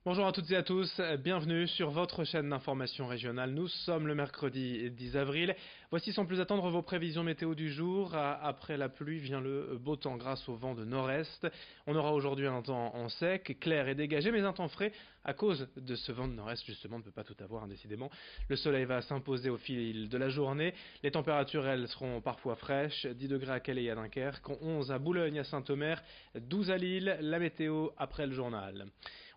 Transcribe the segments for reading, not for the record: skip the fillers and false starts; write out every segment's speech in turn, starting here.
Bonjour à toutes et à tous, bienvenue sur votre chaîne d'information régionale. Nous sommes le mercredi 10 avril. Voici sans plus attendre vos prévisions météo du jour. Après la pluie vient le beau temps grâce au vent de nord-est. On aura aujourd'hui un temps en sec, clair et dégagé, mais un temps frais à cause de ce vent de nord-est. Justement, on ne peut pas tout avoir, décidément. Le soleil va s'imposer au fil de la journée. Les températures, elles, seront parfois fraîches. 10 degrés à Calais et à Dunkerque, 11 à Boulogne, à Saint-Omer, 12 à Lille. La météo après le journal.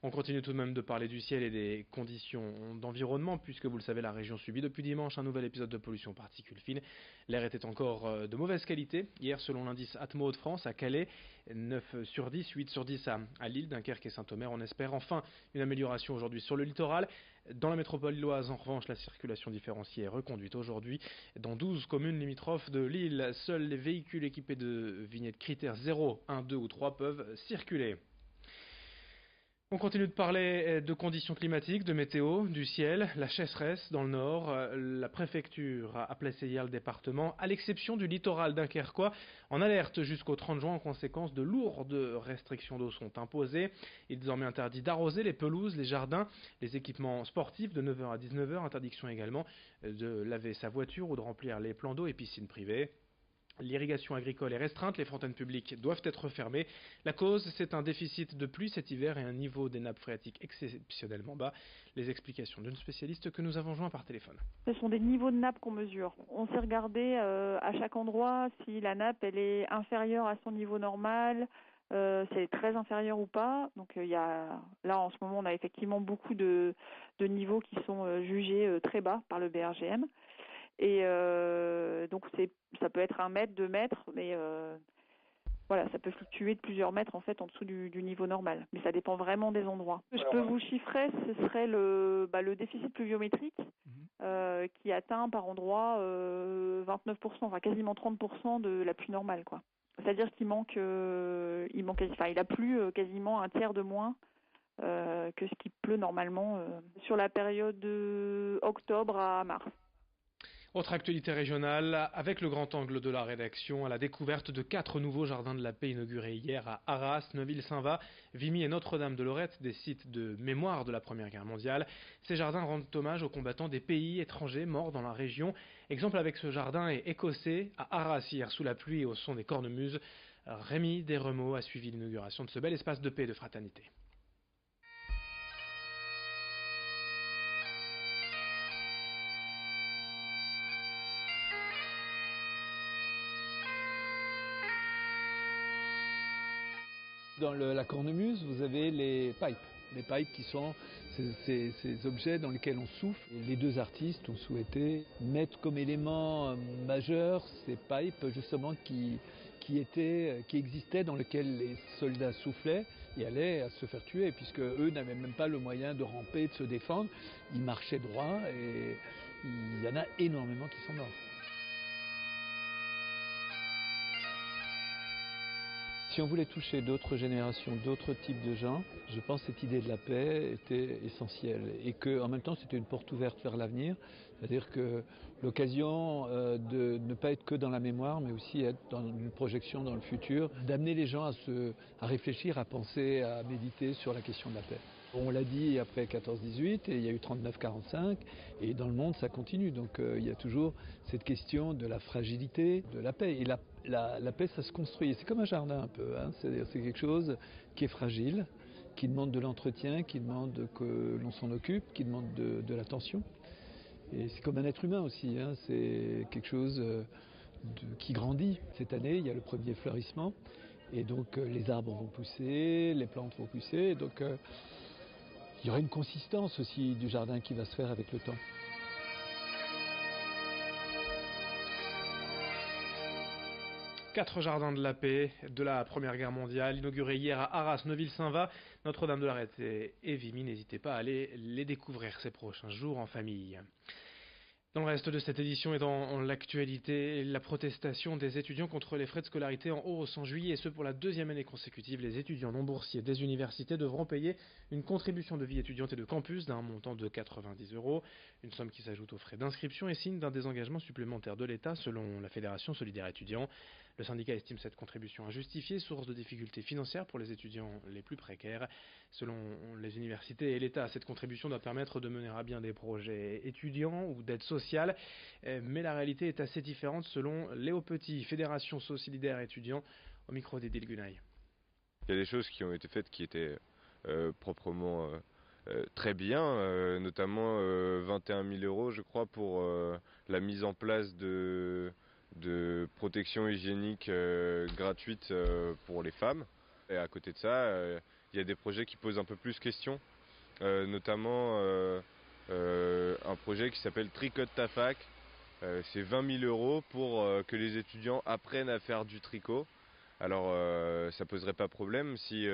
On continue tout de même de parler du ciel et des conditions d'environnement, puisque vous le savez, la région subit depuis dimanche un nouvel épisode de pollution particules fines. L'air était encore de mauvaise qualité. Hier, selon l'indice Atmo Hauts-de-France, à Calais, 9 sur 10, 8 sur 10 à Lille, Dunkerque et Saint-Omer. On espère enfin une amélioration aujourd'hui sur le littoral. Dans la métropole lilloise, en revanche, la circulation différenciée est reconduite aujourd'hui. Dans 12 communes limitrophes de Lille, seuls les véhicules équipés de vignettes critères 0, 1, 2 ou 3 peuvent circuler. On continue de parler de conditions climatiques, de météo, du ciel, la sécheresse dans le nord. La préfecture a placé hier le département, à l'exception du littoral dunkerquois, en alerte jusqu'au 30 juin. En conséquence, de lourdes restrictions d'eau sont imposées. Il est désormais interdit d'arroser les pelouses, les jardins, les équipements sportifs de 9h à 19h. Interdiction également de laver sa voiture ou de remplir les plans d'eau et piscines privées. L'irrigation agricole est restreinte, les fontaines publiques doivent être fermées. La cause, c'est un déficit de pluie cet hiver et un niveau des nappes phréatiques exceptionnellement bas. Les explications d'une spécialiste que nous avons joint par téléphone. Ce sont des niveaux de nappe qu'on mesure. On s'est regardé à chaque endroit si la nappe elle est inférieure à son niveau normal, si elle est très inférieure ou pas. Donc il y a là en ce moment on a effectivement beaucoup de niveaux qui sont jugés très bas par le BRGM. Et donc ça peut être 1 mètre, 2 mètres, mais voilà, ça peut fluctuer de plusieurs mètres en fait en dessous du niveau normal. Mais ça dépend vraiment des endroits. Je peux vous chiffrer, ce serait le déficit pluviométrique qui atteint par endroit 29%, enfin quasiment 30% de la pluie normale, quoi. C'est-à-dire qu'il manque, il a plu quasiment un tiers de moins que ce qui pleut normalement sur la période de octobre à mars. Autre actualité régionale, avec le grand angle de la rédaction, à la découverte de 4 nouveaux jardins de la paix inaugurés hier à Arras, Neuville-Saint-Va, Vimy et Notre-Dame de Lorette, des sites de mémoire de la Première Guerre mondiale. Ces jardins rendent hommage aux combattants des pays étrangers morts dans la région. Exemple avec ce jardin est écossais, à Arras hier sous la pluie et au son des cornemuses. Rémi Desremeaux a suivi l'inauguration de ce bel espace de paix et de fraternité. Dans la cornemuse, vous avez les pipes. Les pipes qui sont ces objets dans lesquels on souffle. Et les deux artistes ont souhaité mettre comme élément majeur ces pipes justement qui existaient, dans lesquels les soldats soufflaient et allaient se faire tuer, puisque eux n'avaient même pas le moyen de ramper, de se défendre. Ils marchaient droit et il y en a énormément qui sont morts. Si on voulait toucher d'autres générations, d'autres types de gens, je pense que cette idée de la paix était essentielle et qu'en même temps c'était une porte ouverte vers l'avenir, c'est-à-dire que l'occasion de ne pas être que dans la mémoire mais aussi être dans une projection dans le futur, d'amener les gens à réfléchir, à penser, à méditer sur la question de la paix. On l'a dit après 14-18 et il y a eu 39-45 et dans le monde ça continue, donc il y a toujours cette question de la fragilité de la paix et la paix ça se construit, c'est comme un jardin un peu, hein. C'est quelque chose qui est fragile, qui demande de l'entretien, qui demande que l'on s'en occupe, qui demande de l'attention et c'est comme un être humain aussi, hein. C'est quelque chose qui grandit. Cette année il y a le premier fleurissement et donc les arbres vont pousser, les plantes vont pousser, donc il y aura une consistance aussi du jardin qui va se faire avec le temps. Quatre jardins de la paix de la Première Guerre mondiale, inaugurés hier à Arras, Neuville-Saint-Va, Notre-Dame de Lorette et Vimy. N'hésitez pas à aller les découvrir ces prochains jours en famille. Dans le reste de cette édition et dans l'actualité, la protestation des étudiants contre les frais de scolarité en hausse en juillet, et ce pour la 2e année consécutive. Les étudiants non boursiers des universités devront payer une contribution de vie étudiante et de campus d'un montant de 90 €, une somme qui s'ajoute aux frais d'inscription et signe d'un désengagement supplémentaire de l'État selon la Fédération Solidaire Étudiant. Le syndicat estime cette contribution injustifiée, source de difficultés financières pour les étudiants les plus précaires. Selon les universités et l'État, cette contribution doit permettre de mener à bien des projets étudiants ou d'aide sociale. Mais la réalité est assez différente selon Léo Petit, Fédération Solidaire étudiant, au micro d'Edil Gunaï. Il y a des choses qui ont été faites qui étaient proprement très bien, notamment 21 000 euros je crois pour la mise en place de protection hygiénique gratuite pour les femmes. Et à côté de ça, il y a des projets qui posent un peu plus question, notamment un projet qui s'appelle Tricote ta fac. C'est 20 000 euros pour que les étudiants apprennent à faire du tricot. Alors ça poserait pas problème si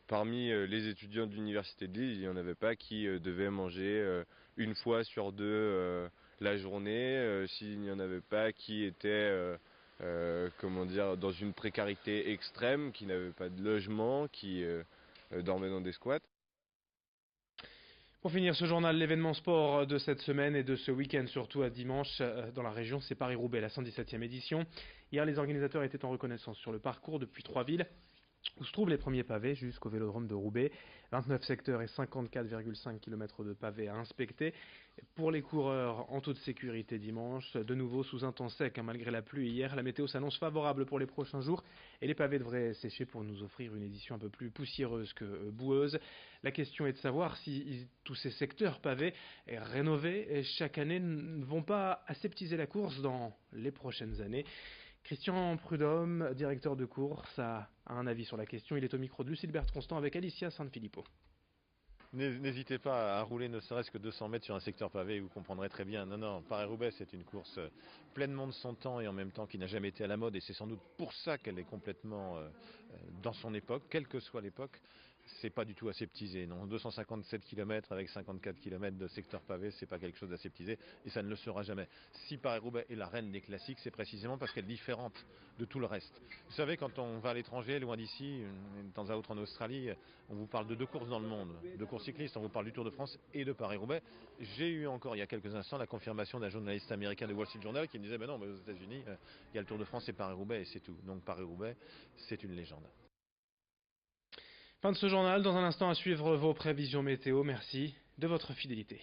parmi les étudiants de l'université de Lille, il n'y en avait pas qui devaient manger une fois sur deux la journée, s'il n'y en avait pas qui étaient dans une précarité extrême, qui n'avaient pas de logement, qui dormaient dans des squats. Pour finir ce journal, l'événement sport de cette semaine et de ce week-end, surtout à dimanche, dans la région, c'est Paris-Roubaix, la 117e édition. Hier, les organisateurs étaient en reconnaissance sur le parcours depuis 3 villes, où se trouvent les premiers pavés jusqu'au vélodrome de Roubaix. 29 secteurs et 54,5 km de pavés à inspecter. Pour les coureurs, en toute sécurité dimanche, de nouveau sous un temps sec, malgré la pluie hier, la météo s'annonce favorable pour les prochains jours et les pavés devraient sécher pour nous offrir une édition un peu plus poussiéreuse que boueuse. La question est de savoir si tous ces secteurs pavés rénovés chaque année ne vont pas aseptiser la course dans les prochaines années. Christian Prudhomme, directeur de course, a un avis sur la question. Il est au micro de Lucille Bertrand avec Alicia Sanfilippo. N'hésitez pas à rouler ne serait-ce que 200 mètres sur un secteur pavé, vous comprendrez très bien. Non, Paris-Roubaix, c'est une course pleinement de son temps et en même temps qui n'a jamais été à la mode. Et c'est sans doute pour ça qu'elle est complètement dans son époque, quelle que soit l'époque. C'est pas du tout aseptisé, non. 257 km avec 54 km de secteur pavé, c'est pas quelque chose d'aseptisé et ça ne le sera jamais. Si Paris-Roubaix est la reine des classiques, c'est précisément parce qu'elle est différente de tout le reste. Vous savez, quand on va à l'étranger, loin d'ici, de temps à autre en Australie, on vous parle de 2 courses dans le monde, 2 courses cyclistes, on vous parle du Tour de France et de Paris-Roubaix. J'ai eu encore il y a quelques instants la confirmation d'un journaliste américain de Wall Street Journal qui me disait ben non, mais aux États-Unis, il y a le Tour de France et Paris-Roubaix et c'est tout. Donc Paris-Roubaix, c'est une légende. Fin de ce journal, dans un instant à suivre vos prévisions météo. Merci de votre fidélité.